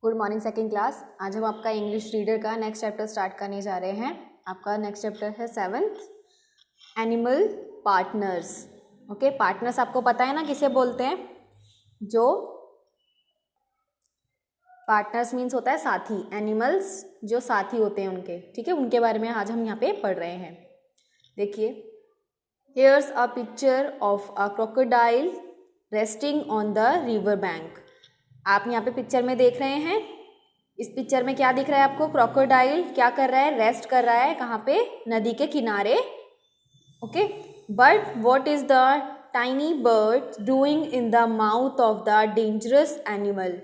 Good morning second class. आज हम आपका इंग्लिश रीडर का नेक्स्ट चैप्टर स्टार्ट करने जा रहे हैं। आपका नेक्स्ट चैप्टर है 7th, animal partners. Okay, partners आपको पता है ना किसे बोलते हैं? जो पार्टनर्स मीन्स होता है साथी, एनिमल्स जो साथी होते हैं उनके, ठीक है, उनके बारे में आज हम यहाँ पे पढ़ रहे हैं। देखिए, here's a picture of a crocodile resting on the river bank. आप यहाँ पे पिक्चर में देख रहे हैं, इस पिक्चर में क्या दिख रहा है आपको? क्रोकोडाइल क्या कर रहा है? रेस्ट कर रहा है कहाँ पे? नदी के किनारे। Okay, but what is the tiny bird doing in the mouth of the dangerous animal.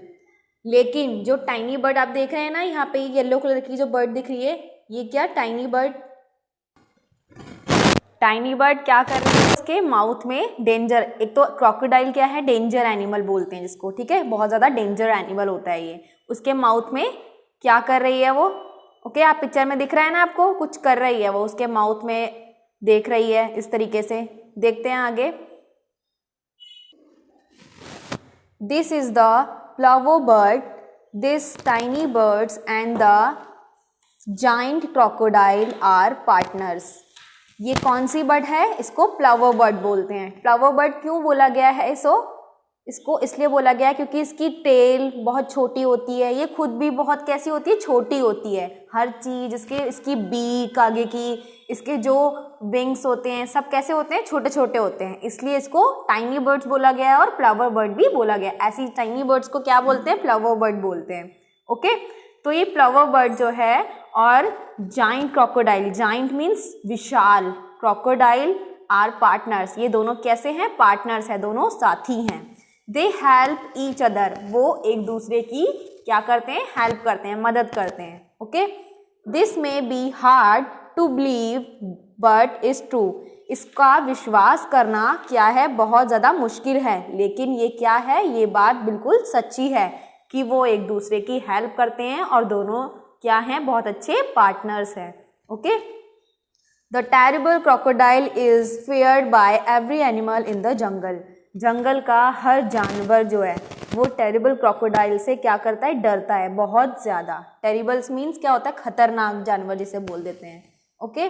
लेकिन जो टाइनी बर्ड आप देख रहे हैं ना, यहाँ पे येलो कलर की जो बर्ड दिख रही है, ये क्या टाइनी बर्ड क्या कर रही है? उसके माउथ में डेंजर, एक तो क्रोकोडाइल क्या है? डेंजर एनिमल बोलते हैं जिसको, ठीक है, बहुत ज़्यादा डेंजर एनिमल होता है ये। उसके माउथ में क्या कर रही है वो? ओके, आप पिक्चर में दिख रहा है ना आपको, कुछ कर रही है वो, उसके माउथ में देख रही है इस तरीके से। देखते हैं आगे। This is the plover bird, this tiny birds and the giant crocodile are partners. ये कौन सी बर्ड है? इसको प्लावर बर्ड बोलते हैं। प्लावर बर्ड क्यों बोला गया है इसको इसलिए बोला गया है क्योंकि इसकी टेल बहुत छोटी होती है। ये खुद भी बहुत कैसी होती है? छोटी होती है। हर चीज़ इसकी बीक आगे की, इसके जो विंग्स होते हैं, सब कैसे होते हैं? छोटे छोटे होते हैं। इसलिए इसको टाइनी बर्ड्स बोला गया है और प्लावर बर्ड भी बोला गया है। ऐसी टाइनी बर्ड्स को क्या बोलते हैं? प्लावर बर्ड बोलते हैं। ओके, तो ये प्लावर बर्ड जो है और जाइंट क्रोकोडाइल, जाइंट मीन्स विशाल, क्रोकोडाइल आर पार्टनर्स, ये दोनों कैसे हैं? पार्टनर्स है, दोनों साथी हैं। दे हेल्प ईच अदर, वो एक दूसरे की क्या करते हैं? हेल्प करते हैं, मदद करते हैं। Okay, this may be hard to believe but is true. इसका विश्वास करना क्या है? बहुत ज़्यादा मुश्किल है, लेकिन ये क्या है? ये बात बिल्कुल सच्ची है कि वो एक दूसरे की हेल्प करते हैं और दोनों क्या हैं? बहुत अच्छे पार्टनर्स हैं। Okay, the terrible crocodile is feared by every animal in the jungle. जंगल का हर जानवर जो है वो टेरिबल क्रोकोडाइल से क्या करता है? डरता है बहुत ज़्यादा। टेरिबल्स मीन्स क्या होता है? खतरनाक जानवर जिसे बोल देते हैं। Okay,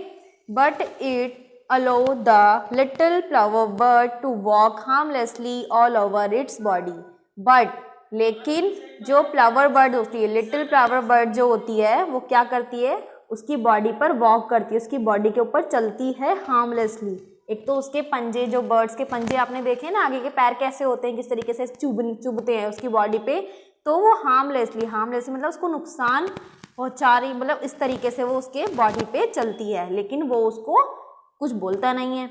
but it allow the little flower bird to walk harmlessly all over its body. But लेकिन जो फ्लावर बर्ड होती है, लिटिल फ्लावर बर्ड जो होती है, वो क्या करती है? उसकी बॉडी पर वॉक करती है, उसकी बॉडी के ऊपर चलती है हार्मलेसली। एक तो उसके पंजे, जो बर्ड्स के पंजे आपने देखे ना, आगे के पैर कैसे होते हैं, किस तरीके से चुभते हैं उसकी बॉडी पे, तो वो हार्मलेसली मतलब उसको नुकसान पहुंचा रही, मतलब इस तरीके से वो उसके बॉडी पे चलती है, लेकिन वो उसको कुछ बोलता नहीं है।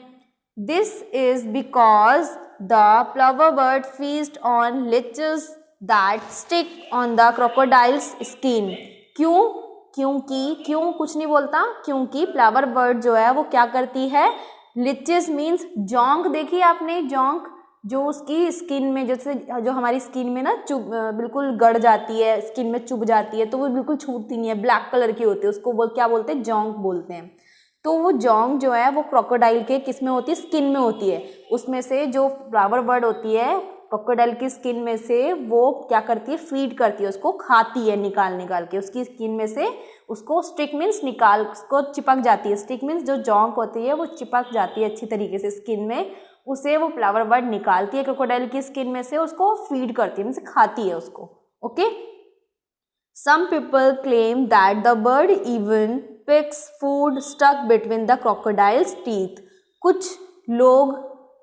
This is because the flower bird feast on leeches that stick on the crocodiles skin. क्यों कुछ नहीं बोलता? क्योंकि फ्लावर बर्ड जो है वो क्या करती है? लिचेस मीन्स जोंक, देखिए आपने जोंक, जो उसकी स्किन में, जैसे जो हमारी स्किन में ना बिल्कुल गड़ जाती है, स्किन में चुभ जाती है, तो वो बिल्कुल छूटती नहीं है, ब्लैक कलर की होती है, उसको क्या बोलते हैं? जोंक बोलते हैं। तो वो जोंक जो है वो क्रोकोडाइल के किस में होती है? स्किन में होती है। उसमें से जो फ्लावर बर्ड होती है क्रोकोडाइल की स्किन में से वो क्या करती है? फीड करती है, उसको खाती है, निकाल के उसकी स्किन में से उसको। स्टिक मीन्स निकाल, उसको चिपक जाती है। स्टिक मीन्स जो जोंक होती है वो चिपक जाती है अच्छी तरीके से स्किन में, उसे वो फ्लावर बर्ड निकालती है क्रोकोडाइल की स्किन में से, उसको फीड करती है, मीन्स खाती है उसको। Okay, some people claim that the bird even picks food stuck between the crocodiles teeth. कुछ लोग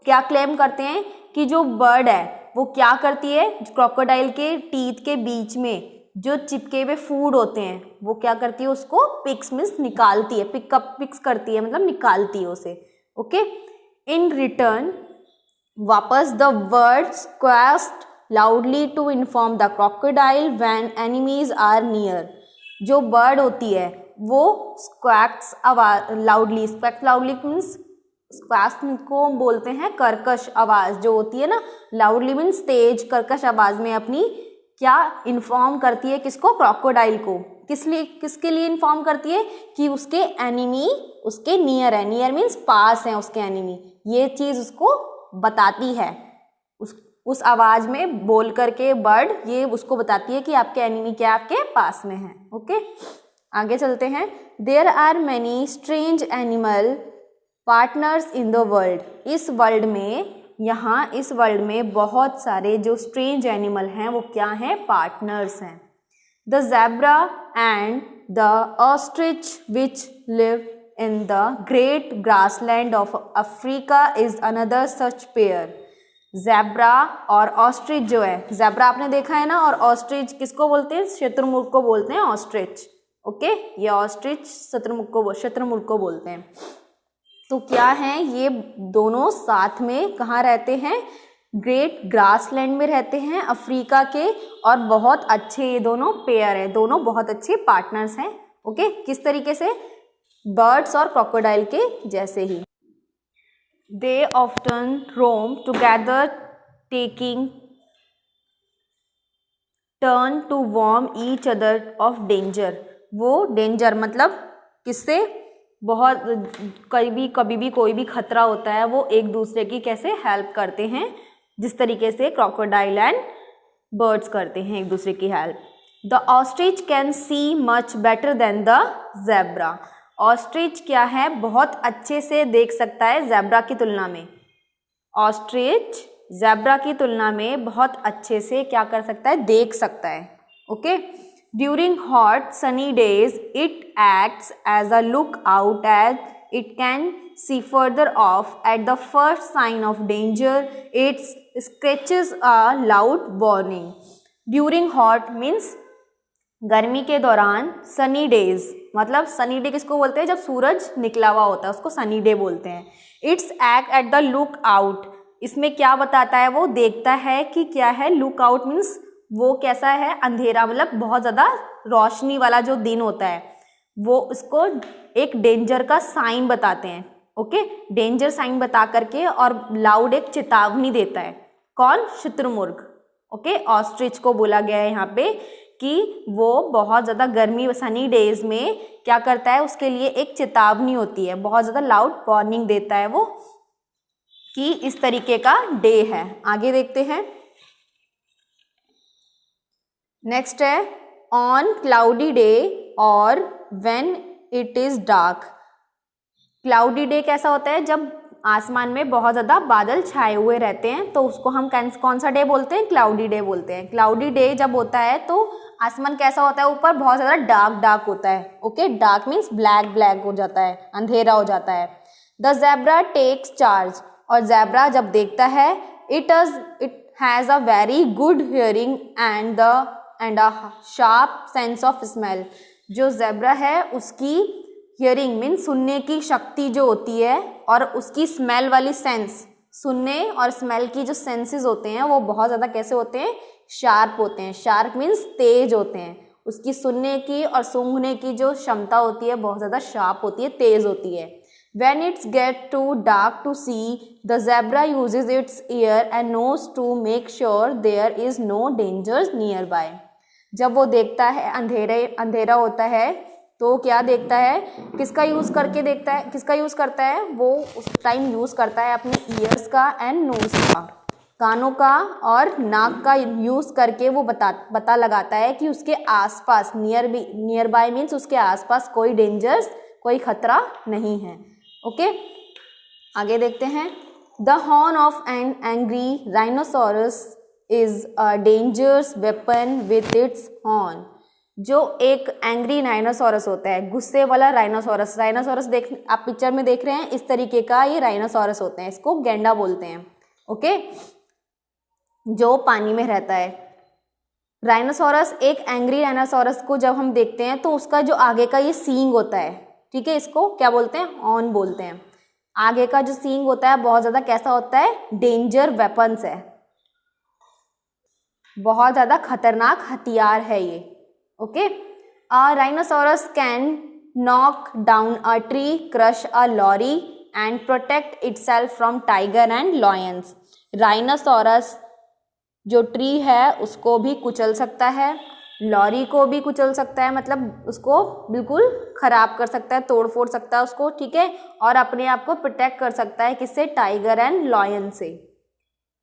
क्या क्लेम करते हैं कि जो बर्ड है वो क्या करती है? क्रोकोडाइल के टीथ के बीच में जो चिपके हुए फूड होते हैं वो क्या करती है? उसको पिक्स मीन्स निकालती है, पिक्स करती है, मतलब निकालती है उसे। ओके, इन रिटर्न वापस the bird squawked loudly to inform the crocodile when enemies are near. जो बर्ड होती है वो स्क्वैक्स लाउडली मीन्स स्क्वैश को बोलते हैं कर्कश आवाज़ जो होती है ना, लाउडली मीन्स तेज, कर्कश आवाज़ में अपनी क्या इन्फॉर्म करती है? किसको? क्रोकोडाइल को। किसके लिए इन्फॉर्म करती है? कि उसके एनिमी उसके नियर है, नियर मीन्स पास है उसके एनिमी, ये चीज़ उसको बताती है, उस आवाज़ में बोल करके बर्ड ये उसको बताती है कि आपके एनिमी क्या आपके पास में है। ओके, आगे चलते हैं। There are many strange animal partners in the world. इस वर्ल्ड में, यहाँ इस वर्ल्ड में बहुत सारे जो स्ट्रेंज एनिमल हैं वो क्या हैं, पार्टनर्स हैं। The zebra and the ostrich which live in the great grassland of Africa is another such pair. Zebra और ऑस्ट्रिच जो है, ज़ेब्रा आपने देखा है ना, और ऑस्ट्रिच किसको बोलते हैं, शुतुरमुर्ग को बोलते हैं ऑस्ट्रिच। ओके, ये ऑस्ट्रिच शुतुरमुर्ग को बोलते हैं। तो क्या है, ये दोनों साथ में कहाँ रहते हैं, ग्रेट ग्रासलैंड में रहते हैं अफ्रीका के, और बहुत अच्छे ये दोनों पेयर है, दोनों बहुत अच्छे पार्टनर्स हैं। ओके, किस तरीके से, बर्ड्स और क्रोकोडाइल के जैसे ही। They often roam together taking turn to warn each other of danger. वो डेंजर मतलब किससे, बहुत कभी भी कोई भी खतरा होता है वो एक दूसरे की कैसे हेल्प करते हैं, जिस तरीके से क्रोकोडाइल एंड बर्ड्स करते हैं एक दूसरे की help. The ostrich can see much better than the zebra. Ostrich क्या है, बहुत अच्छे से देख सकता है ज़ेब्रा की तुलना में। ऑस्ट्रिच ज़ेब्रा की तुलना में बहुत अच्छे से क्या कर सकता है, देख सकता है। Okay, during hot sunny days it acts as a lookout as it can see further off. At the first sign of danger, it screeches a loud warning. During hot means गर्मी के दौरान, Sunny days मतलब sunny day किसको बोलते हैं, जब सूरज निकला हुआ होता है उसको सनी डे बोलते हैं। It's act at the look out, इसमें क्या बताता है, वो देखता है कि क्या है, लुक आउट मीन्स वो कैसा है, अंधेरा मतलब बहुत ज़्यादा रोशनी वाला जो दिन होता है, वो उसको एक डेंजर का साइन बताते हैं। ओके, डेंजर साइन बता करके और लाउड एक चेतावनी देता है। कौन, शुतुरमुर्ग। ओके, ऑस्ट्रिच को बोला गया है यहाँ पे कि वो बहुत ज़्यादा गर्मी सनी डेज में क्या करता है, उसके लिए एक चेतावनी होती है, बहुत ज़्यादा लाउड वार्निंग देता है वो कि इस तरीके का डे है। आगे देखते हैं, नेक्स्ट है ऑन क्लाउडी डे और when it is dark. Cloudy day कैसा होता है, जब आसमान में बहुत ज़्यादा बादल छाए हुए रहते हैं तो उसको हम कौन सा डे बोलते हैं, क्लाउडी डे बोलते हैं। क्लाउडी डे जब होता है तो आसमान कैसा होता है, ऊपर बहुत ज़्यादा डार्क होता है। ओके, डार्क मीन्स ब्लैक हो जाता है, अंधेरा हो जाता है। द ज़ेब्रा टेक्स चार्ज, और ज़ेब्रा जब देखता है, it has a very good hearing and a sharp sense of smell. जो ज़ेब्रा है उसकी हियरिंग मीन सुनने की शक्ति जो होती है, और उसकी स्मेल वाली सेंस, सुनने और स्मेल की जो सेंसेस होते हैं वो बहुत ज़्यादा कैसे होते हैं, शार्प होते हैं। शार्प मीन्स तेज होते हैं। उसकी सुनने की और सूंघने की जो क्षमता होती है बहुत ज़्यादा शार्प होती है, तेज होती है। When it's get too dark to see, the zebra uses its ear and nose to make sure there is no dangers nearby. जब वो देखता है अंधेरा होता है तो क्या देखता है, किसका यूज़ करके देखता है, किसका यूज़ करता है, वो उस टाइम यूज़ करता है अपने ईयर्स का एंड नोज का, कानों का और नाक का यूज़ करके वो पता लगाता है कि उसके आसपास नियर बाय मीन्स उसके आसपास कोई डेंजर्स, कोई खतरा नहीं है। ओके, आगे देखते हैं। The horn of an angry rhinoceros is a dangerous weapon with its horn. जो एक एंग्री राइनोसोरस होता है, गुस्से वाला राइनोसोरस देख आप पिक्चर में देख रहे हैं, इस तरीके का ये राइनोसोरस होते हैं, इसको गैंडा बोलते हैं। ओके, जो पानी में रहता है। राइनोसोरस, एक एंग्री राइनोसोरस को जब हम देखते हैं तो उसका जो आगे का ये सींग होता है, ठीक है, इसको क्या बोलते हैं, हॉर्न बोलते हैं। आगे का जो सींग होता है बहुत ज़्यादा कैसा होता है, डेंजर वेपन्स है, बहुत ज़्यादा खतरनाक हथियार है ये। Okay, a rhinoceros can knock down a tree, crush a lorry and protect itself from tiger and lions. Rhinoceros जो ट्री है उसको भी कुचल सकता है, लॉरी को भी कुचल सकता है, मतलब उसको बिल्कुल ख़राब कर सकता है, तोड़ फोड़ सकता है उसको, ठीक है, और अपने आप को प्रोटेक्ट कर सकता है किससे, टाइगर एंड लॉयन से।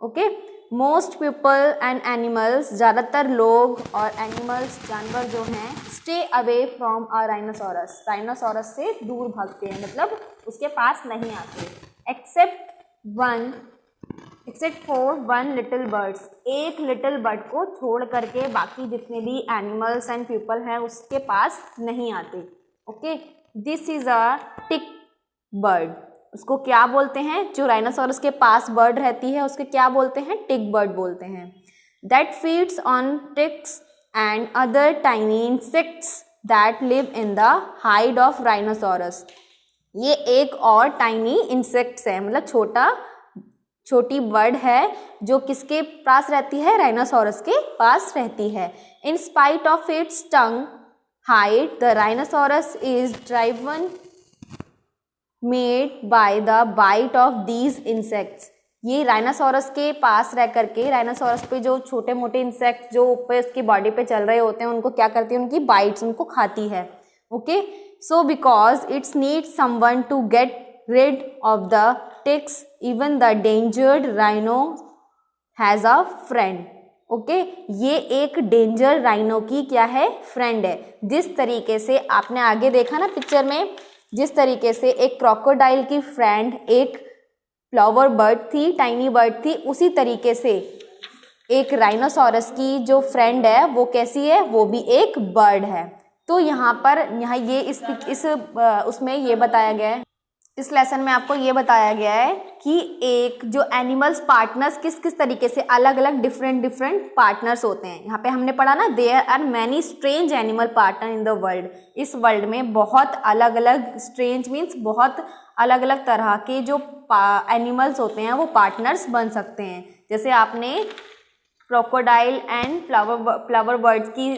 Okay, most people and animals, ज़्यादातर लोग और एनिमल्स जानवर जो हैं, stay away from a rhinoceros, rhinoceros से दूर भागते हैं, मतलब उसके पास नहीं आते। Except for one little birds, एक लिटिल बर्ड को छोड़ करके बाकी जितने भी एनिमल्स एंड पीपल हैं उसके पास नहीं आते। Okay, this is a tick bird, उसको क्या बोलते हैं, जो राइनोसोरस के पास बर्ड रहती है उसके क्या बोलते हैं, टिक बर्ड बोलते हैं। That feeds on ticks and other tiny insects that live in the hide of rhinoceros, ये एक और टाइनी इंसेक्ट्स है, मतलब छोटी बर्ड है जो किसके पास रहती है, राइनोसोरस के पास रहती है। In spite of its tongue hide the rhinoceros is driven mad by the bite of these insects, ये राइनोसोरस के पास रह करके राइनोसोरस पे जो छोटे मोटे इंसेक्ट जो ऊपर उसकी बॉडी पे चल रहे होते हैं उनको क्या करती है, उनकी बाइट्स, उनको खाती है। Okay, so because it's need someone to get rid of the ticks, even the endangered rhino has a friend. Okay, ये एक डेंजर राइनो की क्या है, फ्रेंड है। जिस तरीके से आपने आगे देखा ना पिक्चर में, जिस तरीके से एक क्रोकोडाइल की फ्रेंड एक फ्लावर बर्ड थी, टाइनी बर्ड थी, उसी तरीके से एक राइनोसोरस की जो फ्रेंड है वो कैसी है, वो भी एक बर्ड है। तो यहाँ ये उसमें ये बताया गया है, इस लेसन में आपको ये बताया गया है कि एक जो एनिमल्स पार्टनर्स किस किस तरीके से अलग अलग डिफरेंट पार्टनर्स होते हैं। यहाँ पे हमने पढ़ा ना, there are many strange animal partner in the world, इस वर्ल्ड में बहुत अलग अलग, स्ट्रेंज मीन्स बहुत अलग अलग तरह के जो एनिमल्स होते हैं वो पार्टनर्स बन सकते हैं। जैसे आपने क्रोकोडाइल एंड फ्लावर बर्ड्स की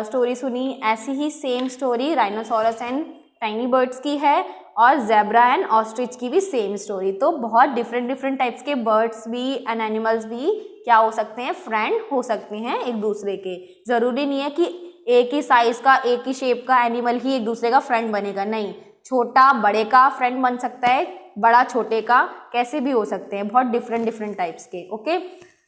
स्टोरी सुनी, ऐसी ही same story rhinoceros and tiny birds की है, और ज़ेब्रा एंड ऑस्ट्रिच की भी सेम स्टोरी। तो बहुत डिफरेंट टाइप्स के बर्ड्स भी एंड एनिमल्स भी क्या हो सकते हैं, फ्रेंड हो सकते हैं एक दूसरे के। ज़रूरी नहीं है कि एक ही साइज़ का, एक ही शेप का एनिमल ही एक दूसरे का फ्रेंड बनेगा, नहीं, छोटा बड़े का फ्रेंड बन सकता है, बड़ा छोटे का, कैसे भी हो सकते हैं, बहुत डिफरेंट टाइप्स के। ओके,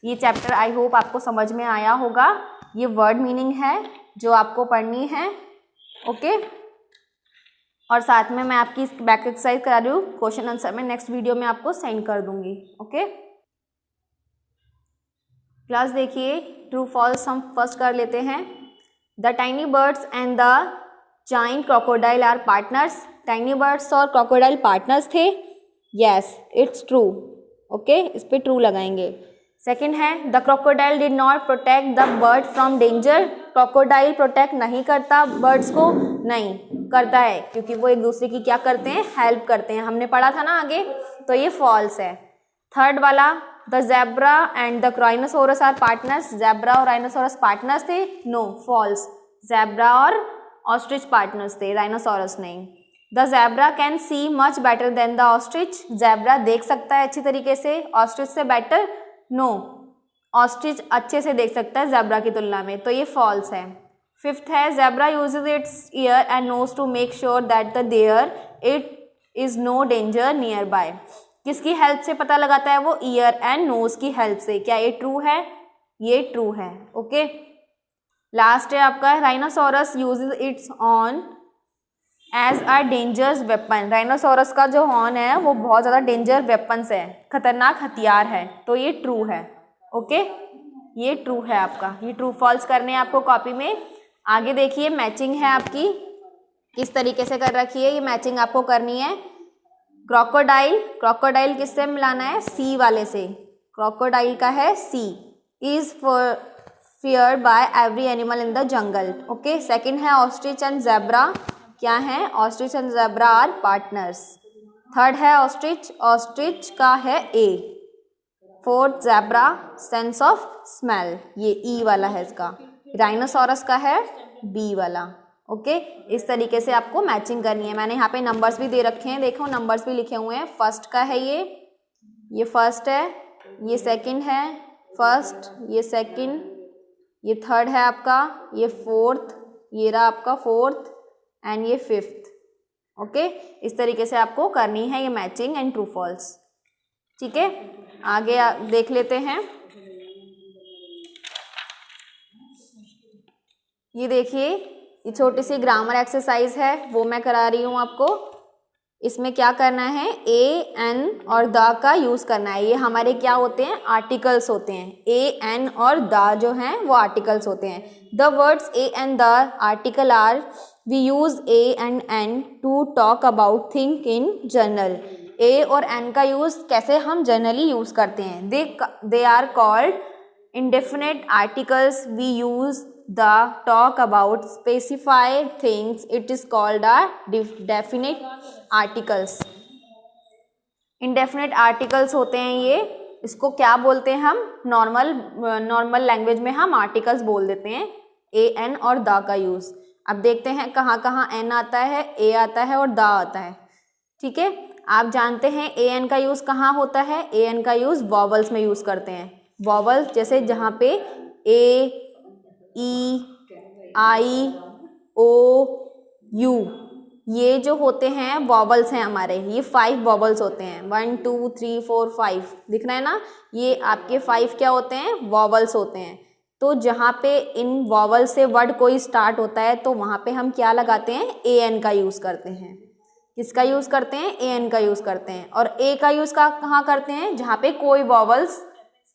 ये चैप्टर आई होप आपको समझ में आया होगा। ये वर्ड मीनिंग है जो आपको पढ़नी है। ओके, और साथ में मैं आपकी बैक एक्सरसाइज करा रही हूँ, क्वेश्चन आंसर मैं नेक्स्ट वीडियो में आपको सेंड कर दूंगी। ओके, क्लास देखिए, ट्रू फॉल्स हम फर्स्ट कर लेते हैं। The tiny birds and the giant crocodile are partners, tiny birds और क्रोकोडाइल पार्टनर्स थे। Yes, it's true. ओके, इस पर ट्रू लगाएंगे। सेकेंड है, the crocodile did not protect the bird from danger, crocodile protect नहीं करता बर्ड्स को, नहीं करता है, क्योंकि वो एक दूसरे की क्या करते हैं, हेल्प करते हैं, हमने पढ़ा था ना आगे, तो ये फॉल्स है। थर्ड वाला, the zebra and the rhinoceros are partners, zebra और राइनोसोरस पार्टनर्स थे, नो, फॉल्स, ज़ेब्रा और ऑस्ट्रिच पार्टनर्स थे, राइनोसोरस नहीं। The zebra can see much better than the ostrich, zebra देख सकता है अच्छी तरीके से, ऑस्ट्रिच से बेटर, नो, ऑस्ट्रिच अच्छे से देख सकता है ज़ेब्रा की तुलना में, तो ये फॉल्स है। फिफ्थ है, zebra uses its ear and nose to make sure that the there it is no danger nearby, किसकी हेल्प से पता लगाता है वो, ईयर एंड नोज की हेल्प से। क्या ये ट्रू है, ये ट्रू है। ओके, लास्ट है आपका, rhinoceros uses its horn as a dangerous weapon, rhinoceros का जो हॉर्न है वो बहुत ज़्यादा डेंजर वेपन्स है, खतरनाक हथियार है, तो ये ट्रू है। ओके, ये ट्रू है आपका, ये ट्रू फॉल्स करने हैं आपको कॉपी में। आगे देखिए, मैचिंग है आपकी, किस तरीके से कर रखी है, ये मैचिंग आपको करनी है। क्रोकोडाइल किससे मिलाना है, सी वाले से, क्रोकोडाइल का है C, is feared by every animal in the jungle. Okay, second है ऑस्ट्रिच एंड ज़ेब्रा, क्या है, ostrich and zebra are partners. Third है ऑस्ट्रिच का है A. Fourth, zebra sense of smell, ये ई वाला है इसका। राइनोसोरस का है बी वाला। ओके, इस तरीके से आपको मैचिंग करनी है। मैंने यहाँ पे नंबर्स भी दे रखे हैं, देखो नंबर्स भी लिखे हुए हैं। फर्स्ट का है ये फर्स्ट है, ये सेकंड है, फर्स्ट, ये सेकंड, ये थर्ड है आपका, ये फोर्थ, ये रहा आपका फोर्थ, एंड ये फिफ्थ। ओके, इस तरीके से आपको करनी है ये मैचिंग एंड ट्रू फॉल्स। ठीक है, आगे देख लेते हैं। ये देखिए, ये छोटी सी ग्रामर एक्सरसाइज है, वो मैं करा रही हूँ आपको। इसमें क्या करना है, ए एन और द का यूज़ करना है। ये हमारे क्या होते हैं, आर्टिकल्स होते हैं। ए एन और द जो हैं वो आर्टिकल्स होते हैं। The words a and the article are, we use a and an to talk about thing in general. A और एन का यूज़ कैसे हम जनरली यूज़ करते हैं, they are called indefinite articles. We use the talk about specified things, it is called a definite articles. indefinite articles होते हैं ये, इसको क्या बोलते हैं हम, नॉर्मल लैंग्वेज में हम आर्टिकल्स बोल देते हैं ए एन और द का यूज़। अब देखते हैं कहाँ कहाँ एन आता है, ए आता है और द आता है। ठीक है, आप जानते हैं ए एन का यूज़ कहाँ होता है, ए एन का यूज़ वॉवल्स में यूज़ करते हैं। वॉवल्स जैसे जहाँ पे ए, ई, आई, ओ, यू, ये जो होते हैं वॉवल्स हैं हमारे, ये 5 वॉवल्स होते हैं। 1 2 3 4 5 दिख रहा है ना, ये आपके 5 क्या होते हैं, वॉवल्स होते हैं। तो जहाँ पे इन वॉवल से वर्ड कोई स्टार्ट होता है तो वहाँ पे हम क्या लगाते हैं, ए एन का यूज़ करते हैं। किसका यूज़ करते हैं, ए एन का यूज़ करते हैं। और ए का यूज़ कहाँ करते हैं, जहाँ पे कोई वॉवल्स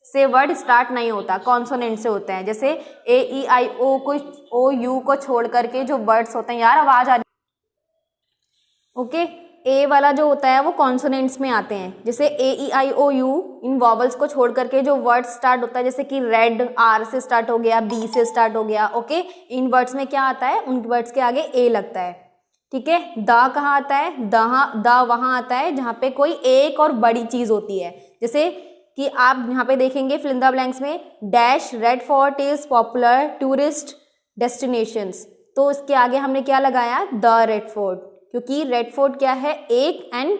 से वर्ड स्टार्ट नहीं होता, कॉन्सोनेंट से होते हैं। जैसे ए, ई, आई, ओ को, ओ, यू को छोड़ करके जो वर्ड्स होते हैं, यार आवाज़ आ रही, ओके, ए वाला जो होता है वो कॉन्सोनेंट्स में आते हैं। जैसे ए, ई, आई, ओ, यू, इन वॉवल्स को छोड़ करके जो वर्ड स्टार्ट होता है, जैसे कि रेड आर से स्टार्ट हो गया, बी से स्टार्ट हो गया, ओके, इन वर्ड्स में क्या आता है, उन वर्ड्स के आगे ए लगता है। ठीक है, द कहाँ आता है, द वहाँ आता है जहाँ पे कोई एक और बड़ी चीज़ होती है। जैसे कि आप यहाँ पे देखेंगे फिल इन द ब्लैंक्स में, dash red fort is popular tourist destinations, तो इसके आगे हमने क्या लगाया, द रेड फोर्ट, क्योंकि रेड फोर्ट क्या है, एक एंड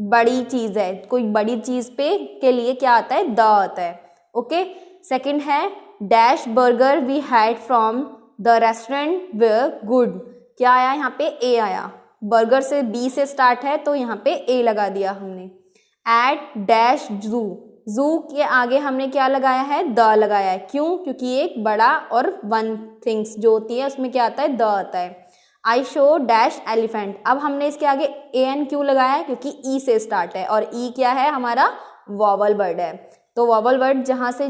बड़ी चीज़ है, कोई बड़ी चीज़ पे के लिए क्या आता है, द आता है। ओके, सेकंड है dash burger we had from the restaurant were good, क्या आया यहाँ पे, ए आया। बर्गर से बी से स्टार्ट है तो यहाँ पे ए लगा दिया हमने। एट डैश जू, जू के आगे हमने क्या लगाया है, द लगाया है। क्यों, क्योंकि एक बड़ा और वन थिंग्स जो होती है उसमें क्या आता है, द आता है। आई शो डैश एलिफेंट, अब हमने इसके आगे ए एन क्यों लगाया है, क्योंकि ई से स्टार्ट है और ई क्या है, हमारा वॉवल वर्ड है। तो वॉवल वर्ड जहाँ से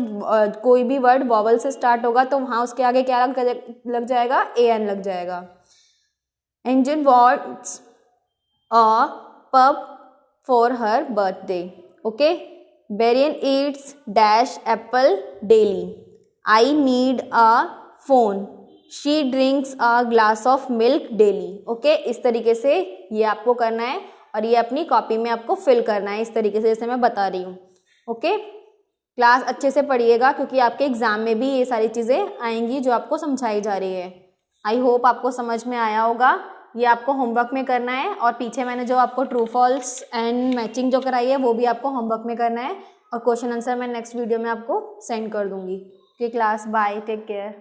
कोई भी वर्ड वॉवल से स्टार्ट होगा तो वहाँ उसके आगे क्या लग जाएगा, ए एन लग जाएगा। एंजल वॉन्ट्स अ पप for her birthday, okay, Barian eats dash apple daily. I need a phone. She drinks a glass of milk daily. Okay, इस तरीके से ये आपको करना है और ये अपनी कॉपी में आपको फिल करना है इस तरीके से जैसे मैं बता रही हूँ। ओके, क्लास अच्छे से पढ़िएगा क्योंकि आपके एग्ज़ाम में भी ये सारी चीज़ें आएंगी जो आपको समझाई जा रही है। आई होप आपको समझ में आया होगा। ये आपको होमवर्क में करना है और पीछे मैंने जो आपको ट्रू फॉल्स एंड मैचिंग जो कराई है वो भी आपको होमवर्क में करना है और क्वेश्चन आंसर मैं नेक्स्ट वीडियो में आपको सेंड कर दूंगी। Okay class, bye, take care.